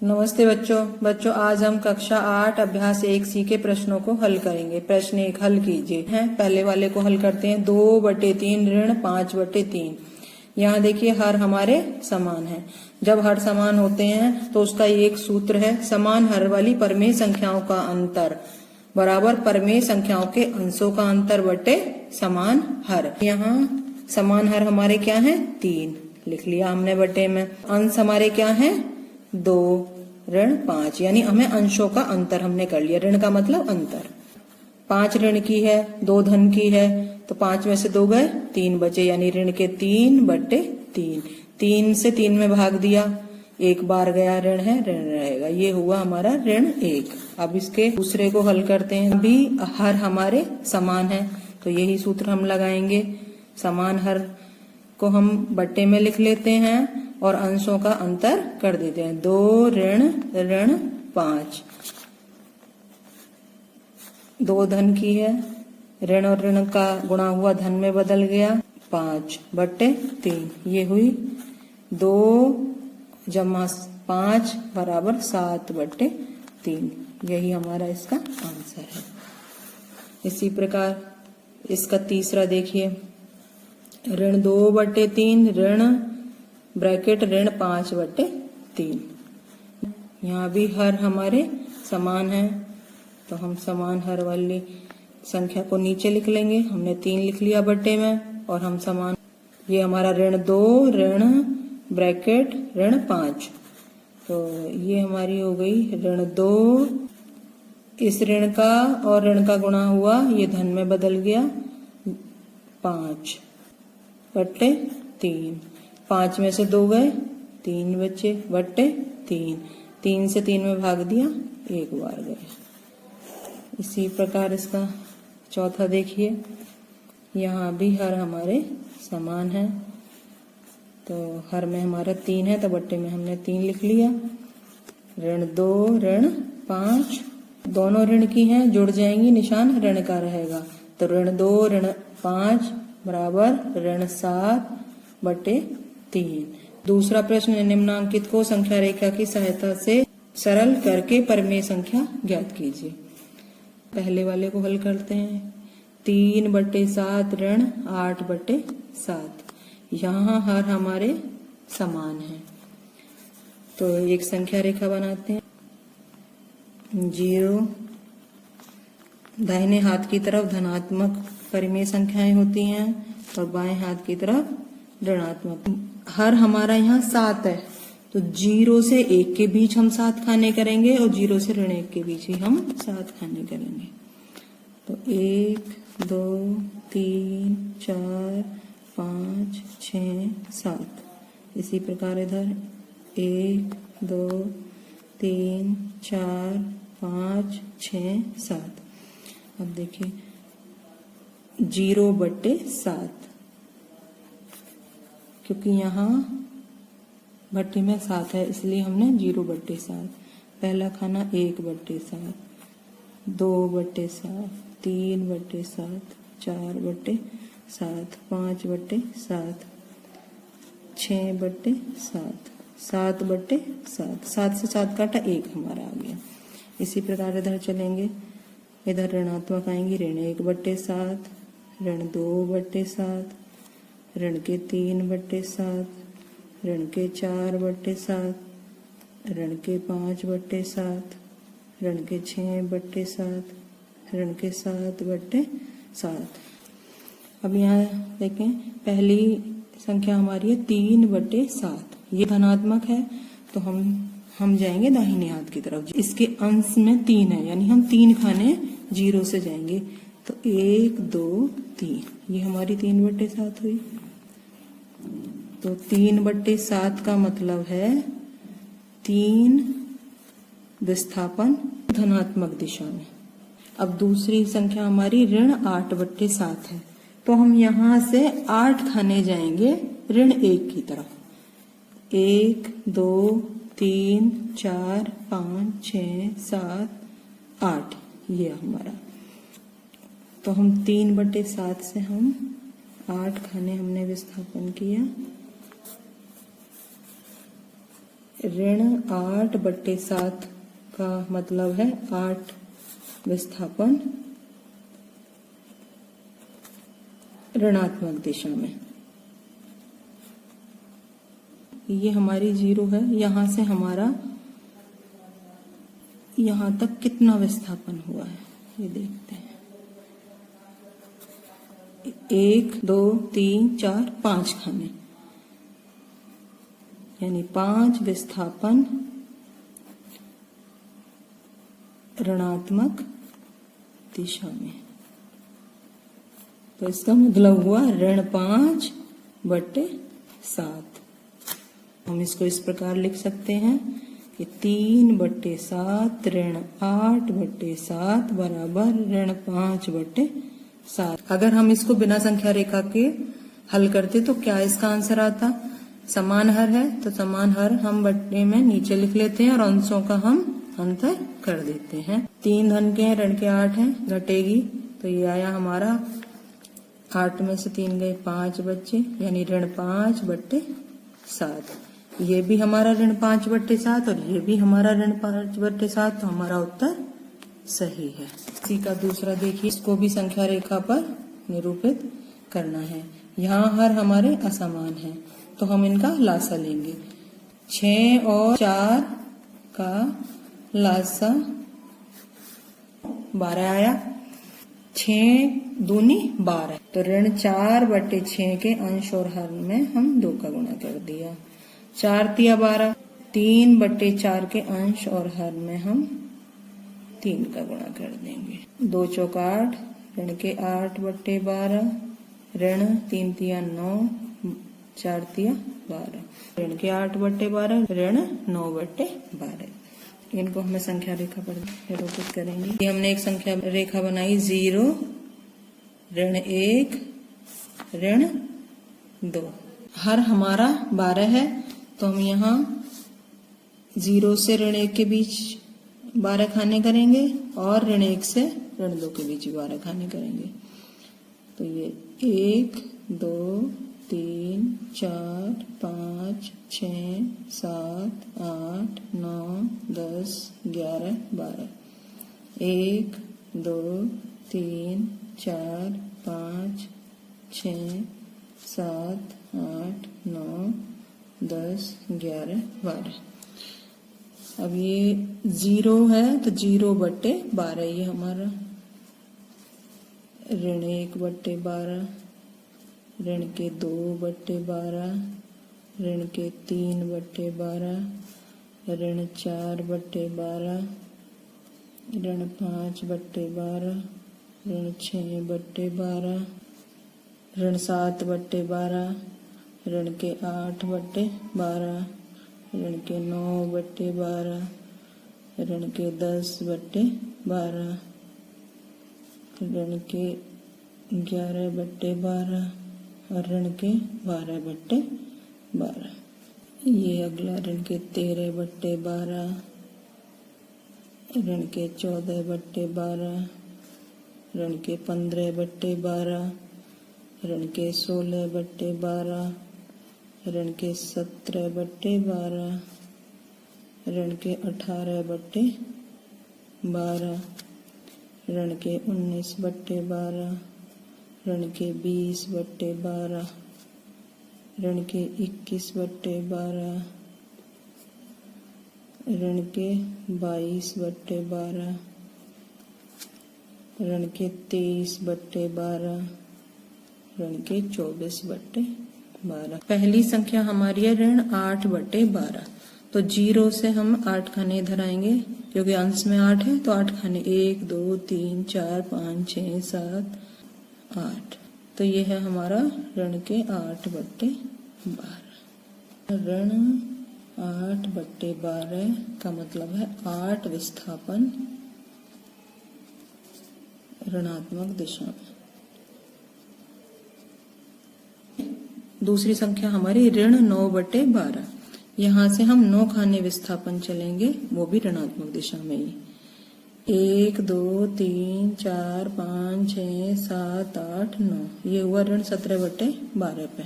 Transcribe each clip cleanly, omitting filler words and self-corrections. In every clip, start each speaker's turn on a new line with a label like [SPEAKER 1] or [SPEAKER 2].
[SPEAKER 1] नमस्ते बच्चों आज हम कक्षा 8 अभ्यास 1C के प्रश्नों को हल करेंगे। प्रश्न 1 हल कीजिए। हैं पहले वाले को हल करते हैं। 2/3 ऋण 5/3। यहाँ देखिए हर हमारे समान है। जब हर समान होते हैं तो उसका एक सूत्र है, समान हर वाली परमेय संख्याओं का अंतर बराबर परमेय संख्याओं के अंशों का अंतर बटे समान हर। यहाँ समान हर हमारे क्या है 3 लिख लिया हमने बटे में। अंश हमारे क्या है 2 ऋण 5, यानी हमें अंशों का अंतर हमने कर लिया। ऋण का मतलब अंतर। 5 ऋण की है, 2 धन की है, तो 5 में से 2 गए 3 बचे, यानी ऋण के 3/3। 3 से 3 में भाग दिया, एक बार गया ऋण है, ऋण रहेगा। ये हुआ हमारा ऋण 1। अब इसके दूसरे को हल करते हैं। अभी हर हमारे समान है तो यही सूत्र हम लगाएंगे। समान हर को हम बट्टे में लिख लेते हैं और अंशों का अंतर कर देते हैं। 2 ऋण 5। 2 धन की है, ऋण और ऋण का गुणा हुआ धन में बदल गया 5/3। ये हुई 2 + 5 = 7/3। यही हमारा इसका आंसर है। इसी प्रकार इसका तीसरा देखिए। ऋण 2/3 ऋण ब्रैकेट ऋण 5/3। यहाँ भी हर हमारे समान है तो हम समान हर वाली संख्या को नीचे लिख लेंगे। हमने 3 लिख लिया बट्टे में और हम समान, ये हमारा ऋण 2 ऋण ब्रैकेट ऋण 5, तो ये हमारी हो गई ऋण 2। इस ऋण का और ऋण का गुणा हुआ, ये धन में बदल गया 5/3। 5 में से 2 गए 3 बचे बट्टे 3। 3 से 3 में भाग दिया, एक बार गए। इसी प्रकार इसका चौथा देखिए। यहाँ भी हर हमारे समान है तो हर में हमारा 3 है तो बट्टे में हमने 3 लिख लिया। ऋण 2 ऋण 5, दोनों ऋण की हैं, जुड़ जाएंगी, निशान ऋण का रहेगा। तो ऋण 2 ऋण 5 बराबर ऋण 7/3। दूसरा प्रश्न, निम्नांकित को संख्या रेखा की सहायता से सरल करके परमेय संख्या ज्ञात कीजिए। पहले वाले को हल करते हैं। 3/7 ऋण 8/7। यहाँ हर हमारे समान है तो एक संख्या रेखा बनाते हैं। 0 दाहिने हाथ की तरफ धनात्मक परिमेय संख्याएं होती हैं और बाएं हाथ की तरफ ऋणात्मक। हर हमारा यहाँ 7 है तो 0 से 1 के बीच हम 7 खाने करेंगे और 0 से ऋण 1 के बीच ही हम 7 खाने करेंगे। तो 1 2 3 4 5 6 7। इसी प्रकार इधर 1 2 3 4 5 6 7। अब देखिए 0/7, क्योंकि यहाँ भट्टी में 7 है इसलिए हमने 0/7। पहला खाना 1/7, 2/7, 3/7, 4/7, 5/7, 6/7, 7/7। 7 से 7 काटा 1 हमारा आ गया। इसी प्रकार इधर चलेंगे। इधर ऋणात्मक आएंगी, ऋण 1/7, ऋण 2/7, ऋण के 3/7, ऋण के 4/7, ऋण के 5/7, ऋण के 6/7, ऋण के 7/7। अब यहाँ देखें, पहली संख्या हमारी है 3/7। ये धनात्मक है तो हम जाएंगे दाहिने हाथ की तरफ। इसके अंश में 3 है यानी हम 3 खाने 0 से जाएंगे। तो 1 2 3, ये हमारी 3/7 हुई। तो 3/7 का मतलब है 3 विस्थापन धनात्मक दिशा में। अब दूसरी संख्या हमारी ऋण 8/7 है तो हम यहाँ से 8 खाने जाएंगे ऋण 1 की तरफ। 1 2 3 4 5 6 7 8, ये हमारा। तो हम 3/7 से हम 8 खाने हमने विस्थापन किया। ऋण 8/7 का मतलब है 8 विस्थापन ऋणात्मक दिशा में। ये हमारी 0 है। यहां से हमारा यहां तक कितना विस्थापन हुआ है ये देखते हैं। 1 2 3 4 5 खाने, यानी 5 विस्थापन ऋणात्मक दिशा में। तो इसका मतलब हुआ ऋण 5/7। हम इसको इस प्रकार लिख सकते हैं कि 3/7 ऋण 8/7 बराबर ऋण 5/7। अगर हम इसको बिना संख्या रेखा के हल करते तो क्या इसका आंसर आता? समान हर है तो समान हर हम बट्टे में नीचे लिख लेते हैं और अंशों का हम अंतर कर देते हैं। 3 धन के हैं, ऋण के 8 हैं, घटेगी तो ये आया हमारा 8 में से 3 गए 5 बच्चे, यानी ऋण 5/7। ये भी हमारा ऋण 5/7 और ये भी हमारा ऋण 5/7, तो हमारा उत्तर सही है। इसी का दूसरा देखिए, इसको भी संख्या रेखा पर निरूपित करना है। यहाँ हर हमारे असमान है तो हम इनका लासा लेंगे। 6 और 4 का लासा 12 आया। 6 दूनी 12, तो ऋण 4/6 के अंश और हर में हम 2 का गुणा कर दिया। 4 तिया 12, 3/4 के अंश और हर में हम 3 का गुणा कर देंगे। 2 चौक 8, ऋण के 8/12, ऋण 3 तिया 9, 4 तिया 12, ऋण के 8/12, ऋण 9/12। इनको हमें संख्या रेखा पर निरूपित करेंगे। ये हमने एक संख्या रेखा बनाई 0 ऋण 1 ऋण 2। हर हमारा 12 है तो हम यहाँ 0 से ऋण 1 के बीच 12 खाने करेंगे और ऋण 1 से ऋण 2 के बीच 12 खाने करेंगे। तो ये 1 2 3 4 5 6 7 8 9 10 11 12। 1 2 3 4 5 6 7 8 9 10 11 12। अब ये 0 है तो 0/12 ये हमारा ऋण 1/12, ऋण के 2/12, ऋण के 3/12, ऋण 4/12, ऋण 5/12, ऋण 6/12, ऋण 7/12, ऋण के 8/12, ऋण के 9/12, ऋण के 10/12, ऋण के 11/12 और ऋण के 12/12। ये अगला ऋण के 13/12, ऋण के 14/12, ऋण के 15/12, ऋण के 16/12, ऋण के 17/12, ऋण के 18/12, ऋण के 19/12, ऋण के 20/12, ऋण के 21/12, ऋण के 22/12, ऋण के 23/12, ऋण के 24/12। पहली संख्या हमारी है ऋण 8/12। तो 0 से हम 8 खाने इधर आएंगे क्योंकि अंश में 8 है तो 8 खाने 1 2 3 4 5 6 7 8। तो ये है हमारा ऋण के 8/12। ऋण 8/12 का मतलब है 8 विस्थापन ऋणात्मक दिशा में। दूसरी संख्या हमारी ऋण 9/12। यहाँ से हम 9 खाने विस्थापन चलेंगे, वो भी ऋणात्मक दिशा में ही। 1 2 3 4 5 6 7 8 9। ये हुआ ऋण 17/12 पे।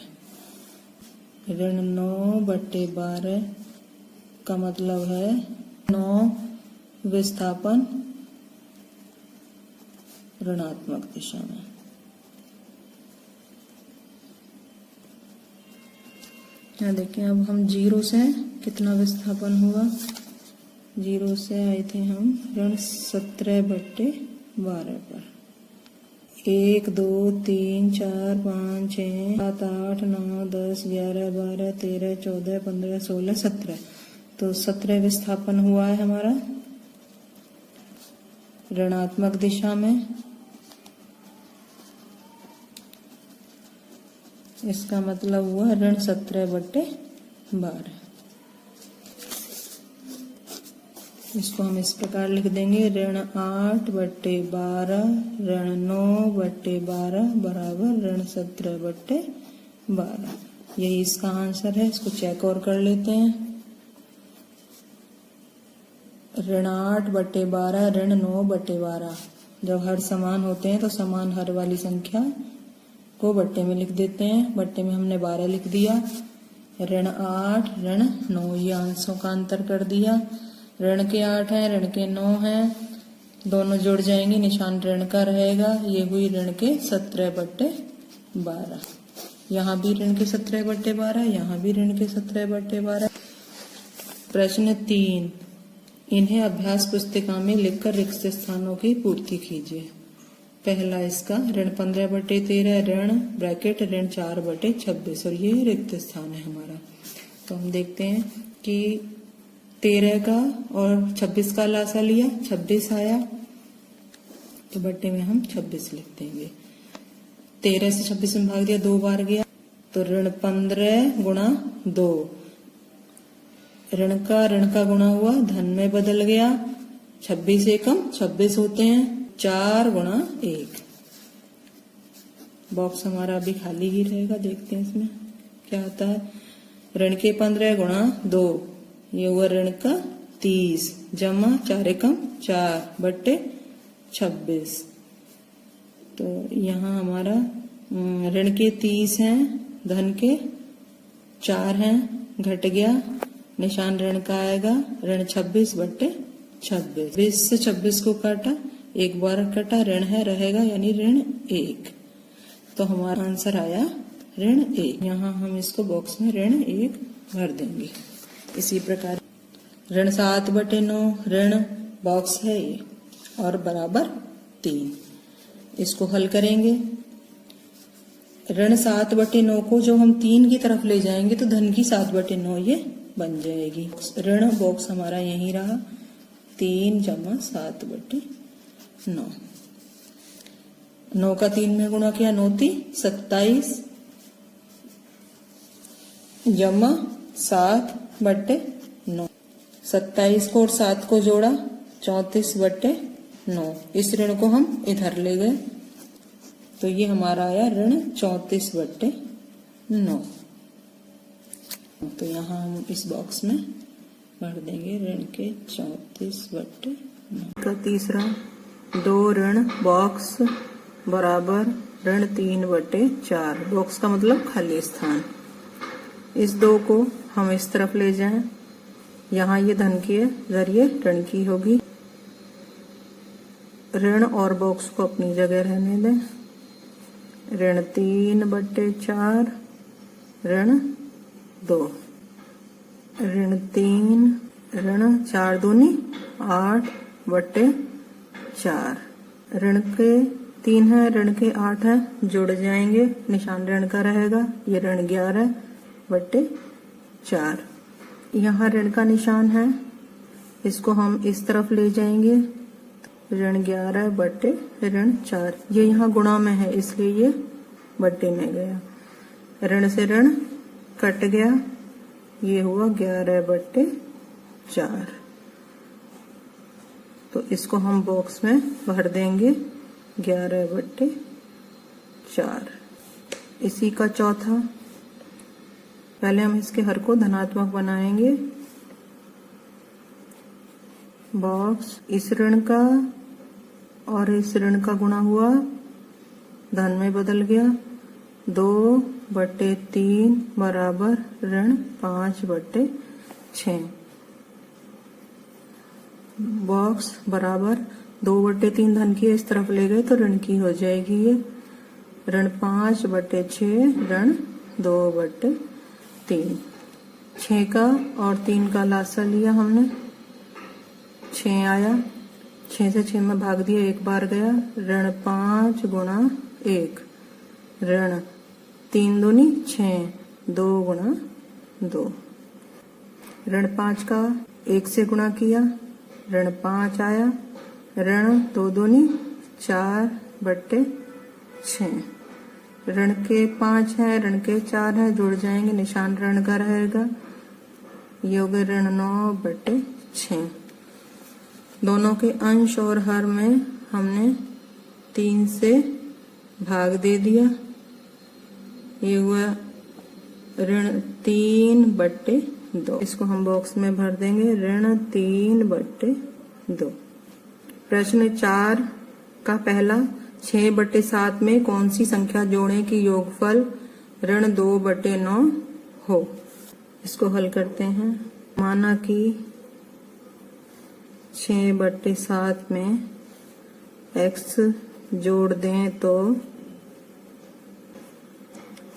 [SPEAKER 1] ऋण 9/12 का मतलब है 9 विस्थापन ऋणात्मक दिशा में। यहाँ देखिए अब हम 0 से कितना विस्थापन हुआ, 0 से आए थे हम ऋण 17/12 पर। 1 2 3 4 5 6 7 8 9 10 11 12 13 14 15 16 17, तो 17 विस्थापन हुआ है हमारा ऋणात्मक दिशा में। इसका मतलब हुआ ऋण 17/12। इसको हम इस प्रकार लिख देंगे, ऋण 8/12 ऋण 9/12 बराबर ऋण 17/12। यही इसका आंसर है। इसको चेक और कर लेते हैं। ऋण 8/12 ऋण 9/12, जब हर समान होते हैं तो समान हर वाली संख्या को बट्टे में लिख देते हैं। बट्टे में हमने 12 लिख दिया। ऋण 8 ऋण 9, ये अंशों का अंतर कर दिया। ऋण के 8 है, ऋण के 9 है, दोनों जुड़ जाएंगे, निशान ऋण का रहेगा। ये हुई ऋण के 17/12। यहाँ भी ऋण के 17/12, यहाँ भी ऋण के 17/12। प्रश्न 3, इन्हें अभ्यास पुस्तिका में लिखकर रिक्त स्थानों की पूर्ति कीजिए। पहला इसका ऋण 15/13 ऋण ब्रैकेट ऋण 4/26, और ये रिक्त स्थान है हमारा। तो हम देखते हैं कि 13 का और 26 का लासा लिया, 26 आया, तो बट्टे में हम 26 लिख देंगे। 13 से 26 में भाग दिया, 2 बार गया, तो ऋण 15 गुणा 2, ऋण का गुणा हुआ, धन में बदल गया। 26 एकम 26 होते हैं, 4 गुणा 1। बॉक्स हमारा अभी खाली ही रहेगा, देखते हैं इसमें क्या आता है। ऋण के 15 गुणा 2, ये हुआ ऋण का 30, जमा 4 एकम 4 बट्टे 26। तो यहाँ हमारा ऋण के 30 हैं, धन के 4 हैं, घट गया, निशान ऋण का आएगा, ऋण 26/26। 20 से 26 को काटा, एक बार कटा, ऋण है रहेगा, यानी ऋण 1। तो हमारा आंसर आया ऋण 1। यहाँ हम इसको बॉक्स में ऋण 1 भर देंगे। इसी प्रकार ऋण 7/9 ऋण बॉक्स है ये, और बराबर 3। इसको हल करेंगे। ऋण 7/9 को जो हम 3 की तरफ ले जाएंगे तो धन की 7/9 ये बन जाएगी। ऋण बॉक्स हमारा यही रहा, 3 जमा 7/9। 9 का 3 में गुणा किया, 9 × 27 जमा 7/9। 27 को और 7 को जोड़ा, 34/9। इस ऋण को हम इधर ले गए, तो ये हमारा आया ऋण 34/9। तो यहाँ हम इस बॉक्स में भर देंगे ऋण के 34/9। का तीसरा, 2 ऋण बॉक्स बराबर ऋण 3/4। बॉक्स का मतलब खाली स्थान। इस 2 को हम इस तरफ ले जाएं, यहाँ ये धन की है, इधर ये ऋण की होगी। ऋण और बॉक्स को अपनी जगह रहने दें। ऋण 3/4 ऋण 2, ऋण 3 ऋण 4 दूनी 8/4। ऋण के 3 है, ऋण के 8 है, जुड़ जाएंगे, निशान ऋण का रहेगा, ये ऋण 11/4। यहाँ ऋण का निशान है, इसको हम इस तरफ ले जाएंगे, ऋण 11/4। ये यहाँ गुणा में है, इसलिए ये बट्टे में गया। ऋण से ऋण कट गया, ये हुआ 11/4। तो इसको हम बॉक्स में भर देंगे 11/4। इसी का चौथा, पहले हम इसके हर को धनात्मक बनाएंगे। बॉक्स इस ऋण का और इस ऋण का गुणा हुआ, धन में बदल गया, 2/3 बराबर ऋण 5/6। बॉक्स बराबर 2/3 धन की इस तरफ ले गए तो ऋण की हो जाएगी ये। ऋण 5/6 ऋण 2/3। 6 का और 3 का लासा लिया हमने, 6 आया, 6 से 6 में भाग दिया, एक बार गया। ऋण 5 गुणा 1 ऋण 3 दूनी 6 2 गुणा 2। ऋण 5 का 1 से गुणा किया, ऋण 5 आया। ऋण 2 दूनी 4/6। ऋण के 5 है, ऋण के 4 है, जुड़ जाएंगे, निशान ऋण का रहेगा। ये हो गए ऋण 9/6। दोनों के अंश और हर में हमने 3 से भाग दे दिया। ये हुआ ऋण 3/2। इसको हम बॉक्स में भर देंगे, ऋण 3/2। प्रश्न 4 का पहला, 6/7 में कौन सी संख्या जोड़ें कि योगफल ऋण 2/9 हो। इसको हल करते हैं। माना कि 6/7 में x जोड़ दें तो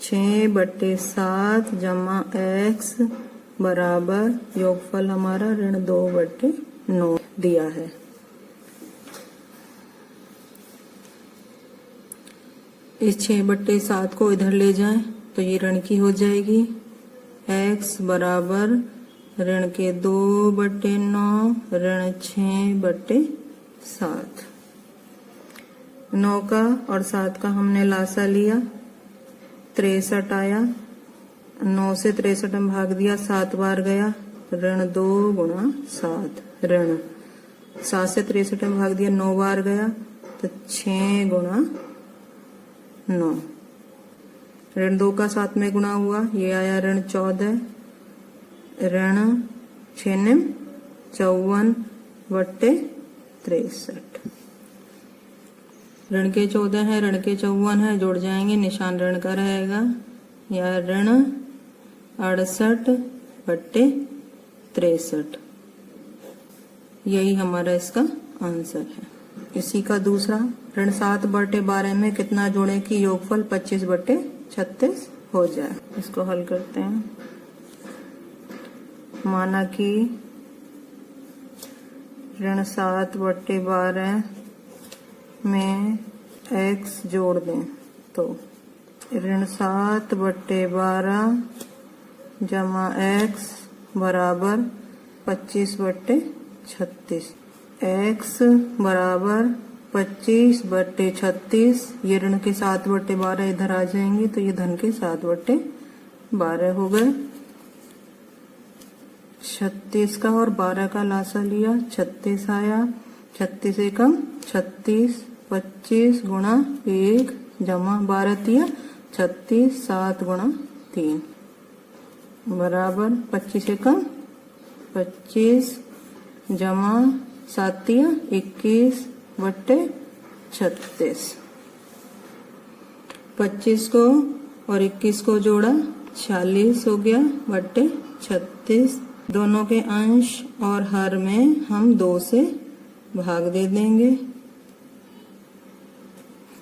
[SPEAKER 1] 6/7 जमा x बराबर योगफल हमारा ऋण 2/9 दिया है। इस 6/7 को इधर ले जाएं तो ये ऋण की हो जाएगी। x बराबर ऋण के 2/9 ऋण 6/7। 9 का और 7 का हमने लासा लिया, 63 आया। 9 से 63 में भाग दिया, 7 बार गया। ऋण 2 गुणा 7 ऋण 7 से 63 में भाग दिया, 9 बार गया तो 6 गुणा 9। ऋण 2 का 7 में गुणा हुआ, ये आया ऋण 14। ऋण 6 54/63। ऋण के 14 है, ऋण के 54 है, जोड़ जाएंगे, निशान ऋण का रहेगा। या ऋण 68/63। यही हमारा इसका आंसर है। इसी का दूसरा, ऋण 7/12 में कितना जोड़े कि योगफल 25/36 हो जाए। इसको हल करते हैं। माना कि ऋण 7/12 में x जोड़ दें तो ऋण 7/12 जमा x बराबर 25/36। x बराबर 25/36। ये ऋण के 7/12 इधर आ जाएंगे तो ये धन के 7/12 हो गए। 36 का और 12 का लासा लिया, 36 आया। 36 एकम 36, 25 गुणा 1 जमा 12 तिया 36, 7 गुणा 3 बराबर 25 एकम 25 जमा 7 तिया 21/36। 25 को और 21 को जोड़ा, 46 हो गया बट्टे 36। दोनों के अंश और हर में हम 2 से भाग दे देंगे।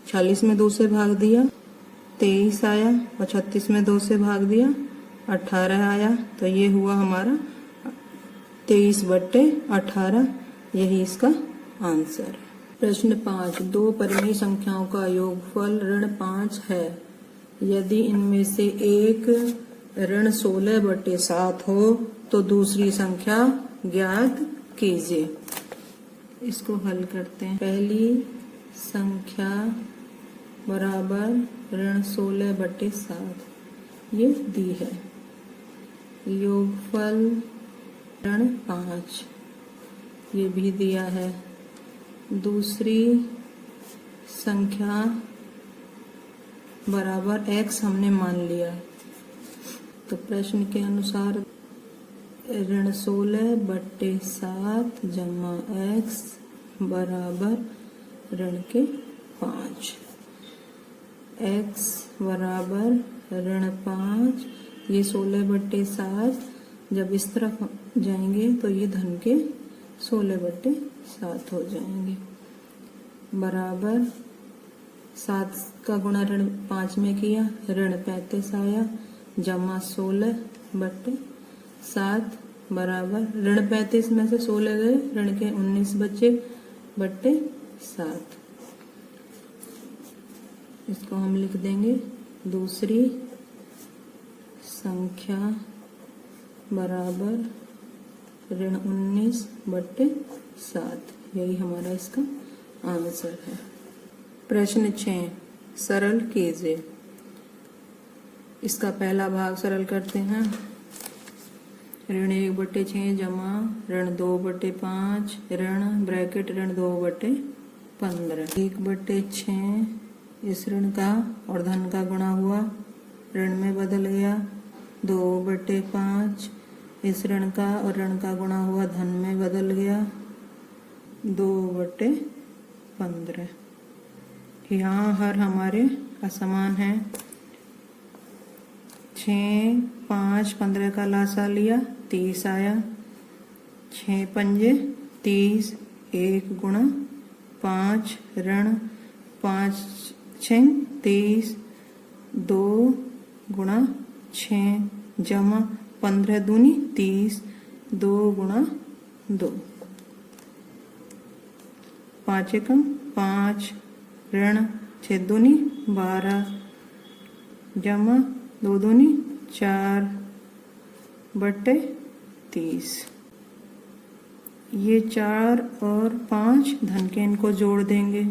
[SPEAKER 1] 46 में 2 से भाग दिया, 23 आया, और 36 में 2 से भाग दिया, 18 आया। तो ये हुआ हमारा 23/18। यही इसका आंसर है। प्रश्न 5, 2 परिमेय संख्याओं का योगफल ऋण 5 है। यदि इनमें से एक ऋण 16/7 हो तो दूसरी संख्या ज्ञात कीजिए। इसको हल करते हैं। पहली संख्या बराबर ऋण 16/7 ये दी है। योगफल ऋण 5 ये भी दिया है। दूसरी संख्या बराबर x हमने मान लिया। तो प्रश्न के अनुसार ऋण 16/7 जमा x बराबर ऋण के 5। x बराबर ऋण 5, ये 16/7 जब इस तरफ जाएंगे तो ये धन के 16/7 हो जाएंगे, बराबर 7 का गुणा ऋण 5 में किया, ऋण 35 आया, जमा 16/7 बराबर ऋण 35 में से 16 गए, ऋण के 19 बचे बट्टे 7। इसको हम लिख देंगे दूसरी संख्या बराबर ऋण 19/7। यही हमारा इसका आंसर है। प्रश्न 6 सरल कीजिए। इसका पहला भाग सरल करते हैं। ऋण 1/6 जमा ऋण 2/5 ऋण ब्रैकेट ऋण 2/15। 1/6 इस ऋण का और धन का गुणा हुआ, ऋण में बदल गया। 2/5 इस ऋण का और ऋण का गुणा हुआ, धन में बदल गया। 2/15। यहाँ हर हमारे असमान है। 6, 5, 15 का लासा लिया, 30 आया। 6 पंजे 30, 1 गुणा 5 ऋण 5 6 30, 2 गुणा 6 जमा 15 दूनी 30, 2 गुणा 2। 5 एकम 5 ऋण 6 दूनी 12 जमा 2 दूनी 4/30। ये 4 और 5 धन के इनको जोड़ देंगे,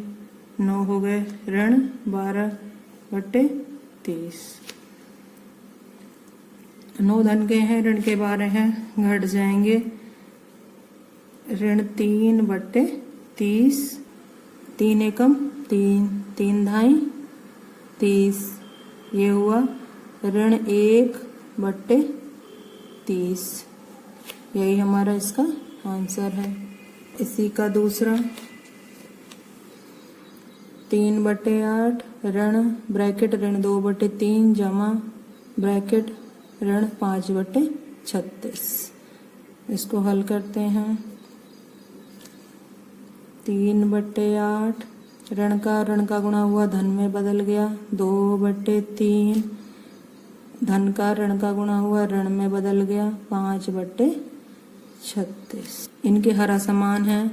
[SPEAKER 1] 9 हो गए ऋण 12/30। 9 धन के हैं, ऋण के 12 हैं, घट जाएंगे। ऋण 3/30, 3 एकम 3, 3 धाई 30। ये हुआ ऋण 1/30। यही हमारा इसका आंसर है। इसी का दूसरा 3/8 ऋण ब्रैकेट ऋण 2/3 जमा ब्रैकेट ऋण 5/36। इसको हल करते हैं। 3/8 ऋण का गुणा हुआ, धन में बदल गया। 2/3 धन का ऋण का गुणा हुआ, ऋण में बदल गया। 5/36। इनके हर असमान है,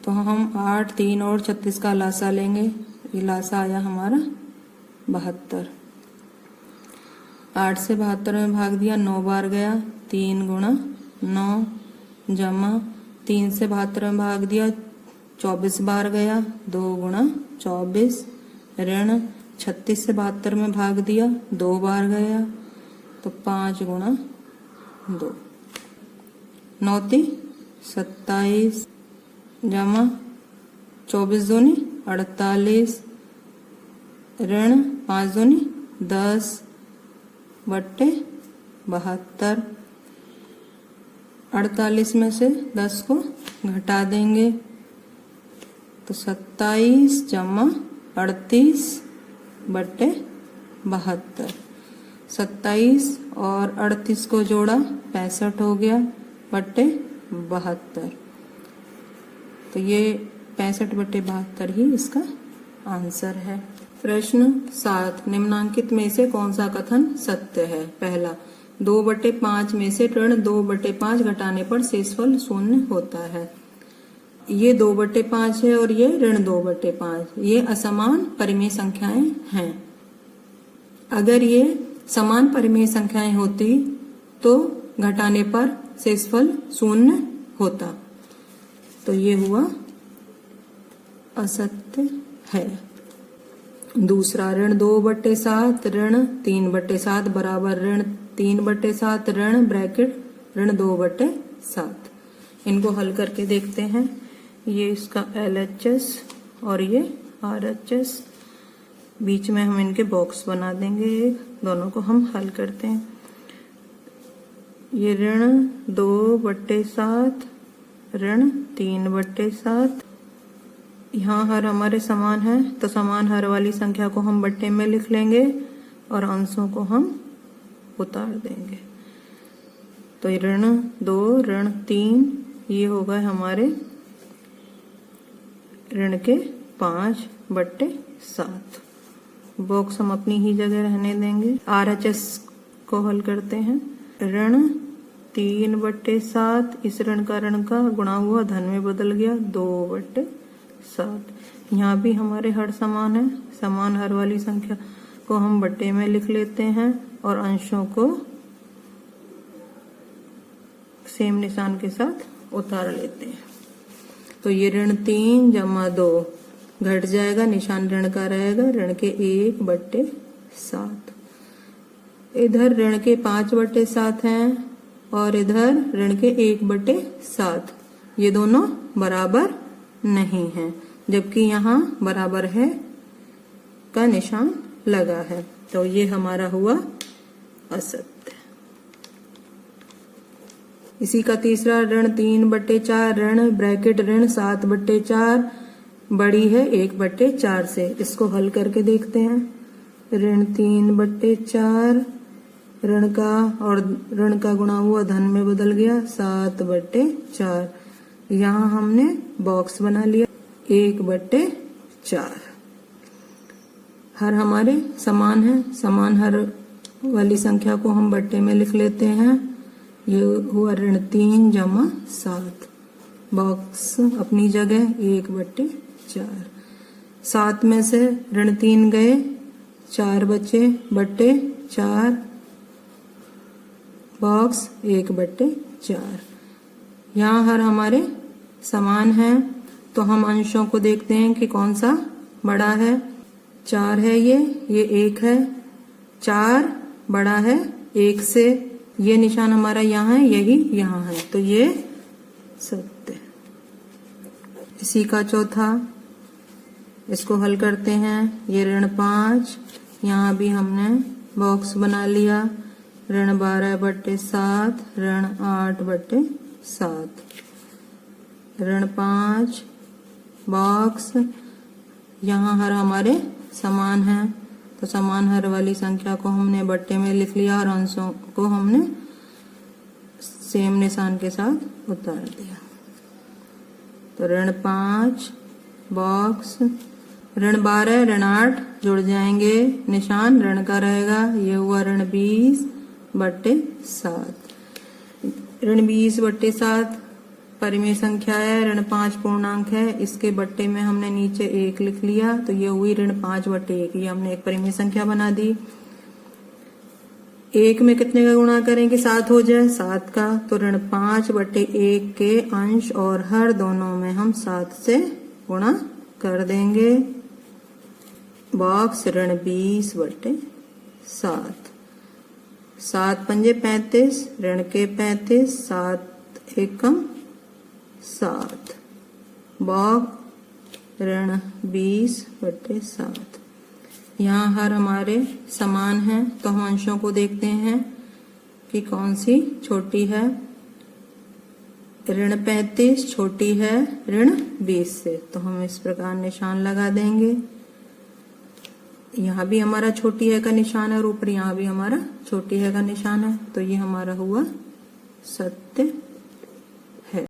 [SPEAKER 1] तो हम 8, 3 और 36 का लासा लेंगे। ये लासा आया हमारा 72। 8 से 72 में भाग दिया, 9 बार गया। 3 गुणा 9 जमा 3 से 72 में भाग दिया, 24 बार गया। 2 गुणा 24 ऋण 36 से 72 में भाग दिया, 2 बार गया, तो 5 गुणा 2। 9 × 27 जमा 24 दूनी 48 ऋण 5 दूनी 10/72। 48 में से 10 को घटा देंगे, तो 27 जमा 38/72। 27 और 38 को जोड़ा 65 हो गया /72। तो ये 65/72 ही इसका आंसर है। प्रश्न 7 निम्नांकित में से कौन सा कथन सत्य है? पहला, 2/5 में से ऋण 2/5 घटाने पर शेषफल 0 होता है। ये 2/5 है और ये ऋण 2/5। ये असमान परिमेय संख्याएं हैं। अगर ये समान परिमेय संख्याएं होती तो घटाने पर शेषफल 0 होता। तो ये हुआ असत्य है। दूसरा, ऋण 2/7 ऋण 3/7 बराबर ऋण 3/7 ऋण ब्रैकेट ऋण 2/7। इनको हल करके देखते हैं। ये इसका LHS और ये RHS, बीच में हम इनके बॉक्स बना देंगे एक। दोनों को हम हल करते हैं। ये ऋण 2/7 ऋण 3/7। यहाँ हर हमारे समान है, तो समान हर वाली संख्या को हम बट्टे में लिख लेंगे और अंशों को हम उतार देंगे। तो ऋण 2 ऋण 3 ये हो गए हमारे ऋण के 5/7। बॉक्स हम अपनी ही जगह रहने देंगे। RHS को हल करते हैं। ऋण 3/7, इस ऋण का गुणा हुआ धन में बदल गया 2/7। यहाँ भी हमारे हर समान है। समान हर वाली संख्या को हम बट्टे में लिख लेते हैं और अंशों को सेम निशान के साथ उतार लेते हैं। तो ये ऋण 3 जमा 2 घट जाएगा, निशान ऋण का रहेगा, ऋण के 1/7। इधर ऋण के 5/7 हैं और इधर ऋण के 1/7। ये दोनों बराबर नहीं हैं, जबकि यहाँ बराबर है का निशान लगा है। तो ये हमारा हुआ असत्य। इसी का तीसरा ऋण 3/4, ऋण ब्रैकेट ऋण 7/4 बड़ी है 1/4 से। इसको हल करके देखते हैं। ऋण 3/4, ऋण का गुणा हुआ धन में बदल गया 7/4। यहाँ हमने बॉक्स बना लिया 1/4। हर हमारे समान है। समान हर वाली संख्या को हम बट्टे में लिख लेते हैं। ये हुआ ऋण 3 जमा 7। बॉक्स अपनी जगह 1/4। 7 में से ऋण 3 गए, 4 बचे, बट्टे 4, बॉक्स 1/4। यहाँ हर हमारे समान है, तो हम अंशों को देखते हैं कि कौन सा बड़ा है। 4 है ये 1 है। 4 बड़ा है 1 से। ये निशान हमारा यहाँ है, यही यहाँ है, तो ये सत्य। इसी का चौथा, इसको हल करते हैं। ये ऋण 5, यहाँ भी हमने बॉक्स बना लिया। ऋण 12/7, ऋण 8/7। ऋण 5 बॉक्स, यहाँ हर हमारे समान है, तो समान हर वाली संख्या को हमने बट्टे में लिख लिया और अंशों को हमने सेम निशान के साथ उतार दिया। तो ऋण 5 बॉक्स, ऋण 12, ऋण 8 जुड़ जाएंगे, निशान ऋण का रहेगा। ये हुआ ऋण 20/7। ऋण 20/7 परिमेय संख्या है। ऋण 5 पूर्णांक है, इसके बट्टे में हमने नीचे 1 लिख लिया, तो ये हुई ऋण 5/1। ये हमने एक परिमेय संख्या बना दी। 1 में कितने का गुणा करेंगे? 7 हो जाए, 7 का। तो ऋण 5/1 के अंश और हर दोनों में हम 7 से गुणा कर देंगे। बॉक्स ऋण 20/7। 7 पंजे 35, ऋण के 35, 7 एकम 7। बॉक्स ऋण 20/7। यहाँ हर हमारे समान है, तो हम अंशों को देखते हैं कि कौन सी छोटी है। ऋण 35 छोटी है ऋण 20 से, तो हम इस प्रकार निशान लगा देंगे। यहाँ भी हमारा छोटी है का निशान है और ऊपर यहाँ भी हमारा छोटी है का निशान है, तो ये हमारा हुआ सत्य।